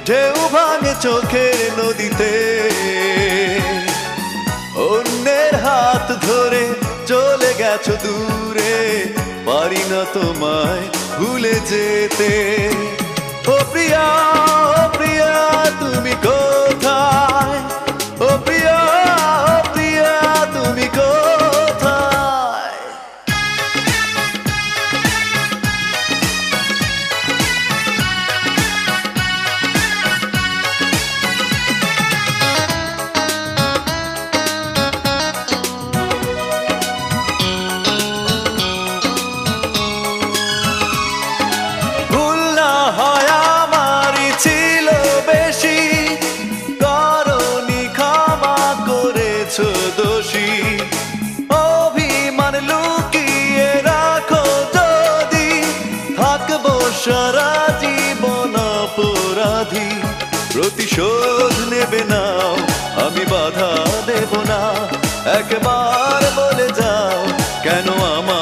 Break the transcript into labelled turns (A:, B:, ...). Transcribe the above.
A: ঢেউ ভাঙে চোখের নদীতে, অন্যের হাত ধরে চলে গেছো দূরে, পারি না তোমায় ভুলে যেতে। ও প্রিয়া, ও প্রিয়া তুমি কোথায়, ও প্রিয়া, ও প্রিয়া তুমি কোথায়। ভুল না হয় আমারই ছিল বেশি, করনি ক্ষমা করেছো দোষী। অভিমান লুকিয়ে রাখো যদি, থাকবো সারা জীবন অপরাধী। প্রতিশোধ নেবে নাও, আমি বাধা দেব না, একবার বলে যাও কেন আমার